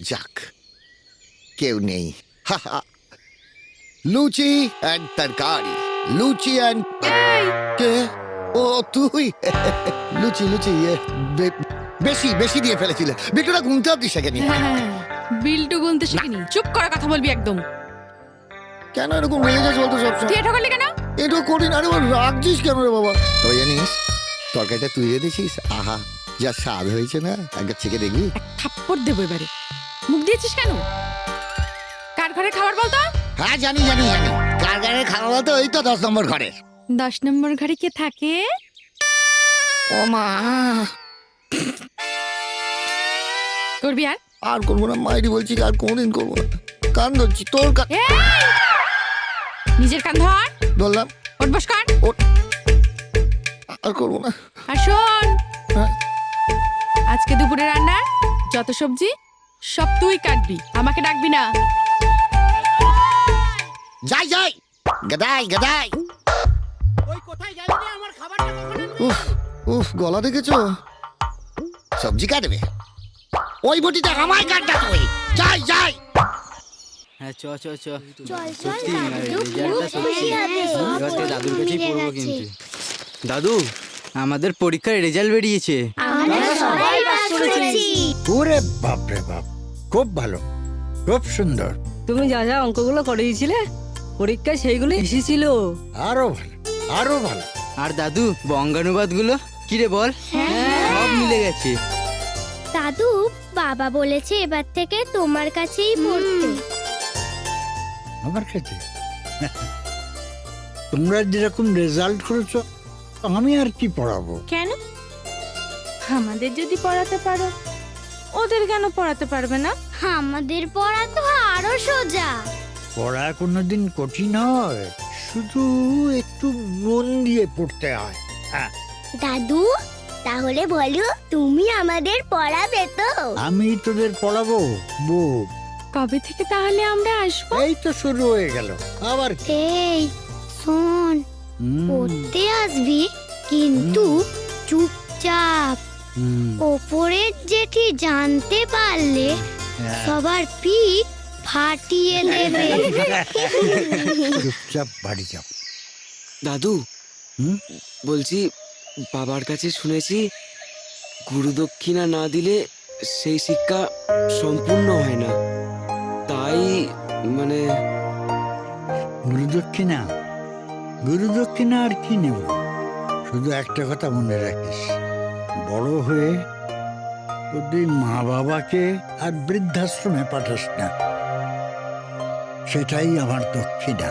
যাক, কেউ নেই। লুচি অ্যান্ড তরকারি, লুচি অ্যান্ড কে? ও তুই? লুচি লুচি বেশি বেশি দিয়ে ফেলেছিলে। বিটুটা গুনতে অব্দি শেখেনি। বিলটু গুনতে শিখিনি। চুপ করে কথা বলবি একদম। কেন এরকম রেগে যাস বলতো সবসময়? তুই এটা করলি কেন? এটা করি না রে বাবা, রাখছিস কেন রে বাবা? তবে জানিস তরকারিটা তুই রেঁধেছিস? আহা যা স্বাদ হয়েছে না, একবার চেখে দেখবি। এক থাপ্পড় দেবো এবারে। মুখ দিয়েছিস কেন? কার ঘরে খাবার বলতো? হ্যাঁ জানি জানি জানি, কার ঘরে খাওয়া বলতো? ওই তো 10 নম্বর ঘরে। 10 নম্বর ঘরে কে থাকে? ও মা, করবি আর? আর করবো না মাইরি বলছি, আর কোনদিন করবো না। কান ধরছি তোর কান। এই! নিজের কান ধর। ধরলাম। ওঠ বস কর। আর করবো না। আর শোন, হ্যাঁ? আজকে দুপুরে রান্নার যত সবজি সব তুই কাটবি, আমাকে ডাকবি না। যাই যাই, গাদাই গাদাই। ওই কোথায় গেলি রে? আমার খাবারটা কখন আনবি? উফ উফ, গলা দেখেছো? সবজি কাটবে ওই বটিতে, আমায় কাটটা তুই। যাই যাই। হ্যাঁ চ চ চ চল সত্যি দাদু, রেজাল্টটা খুব খুশি হবে। সব এবার তো বন্ধু দাদুর কাছেই মিলে পড়বো গেছে। কিন্তু। দাদু, আমাদের পরীক্ষার রেজাল্ট বেরিয়েছে। আমরা সবাই পাস করেছি। ওরে বাপ রে বাপ, খুব ভালো, খুব সুন্দর, তুমি যা যা অঙ্কগুলো করে দিয়েছিলে পরীক্ষায় সেইগুলো এসেছিল। আরো ভালো, আরো ভালো। আর দাদু, বঙ্গানুবাদ গুলো কি রে বল? সব মিলে গেছে। দাদু, বাবা বলেছে এবার থেকে তোমার কাছেই পড়তে। আমার কাছে তোমরা যেরকম রেজাল্ট করেছো, আমি আর কি পড়াবো? কেন? আমাদের যদি পড়াতে পারো, ওদের কেন পড়াতে পারবে না? আমাদের পড়া তো আরো সোজা। পড়া কোনোদিন কঠিন হয়? শুধু একটু মন দিয়ে পড়তে হয়। হ্যাঁ, দাদু, তাহলে বলো তুমি আমাদের পড়াবে তো? আমি তোদের পড়াবো বউ। কবে থেকে তাহলে আমরা আসবো? এই তো শুরু হয়ে গেল আবার কি? এই শোন, হুম, পড়তে আসবি কিন্তু চুপচাপ। হুম, ওপরের জেঠি জানতে পারলে হ্যাঁ। সবার পিঠ ফাটিয়ে দেবে। চুপচাপ বাড়ি যাও। দাদু, হুম? বলছি বাবার কাছে শুনেছি গুরুদক্ষিণা না দিলে সেই শিক্ষা সম্পূর্ণ হয় না। তাই মানে গুরুদক্ষিণা, গুরুদক্ষিণা আর কি নেব? শুধু একটা কথা মনে রাখিস, বড় হয়ে তোদের মা বাবাকে আর বৃদ্ধাশ্রমে পাঠাস না, সেটাই আমার দক্ষিণা।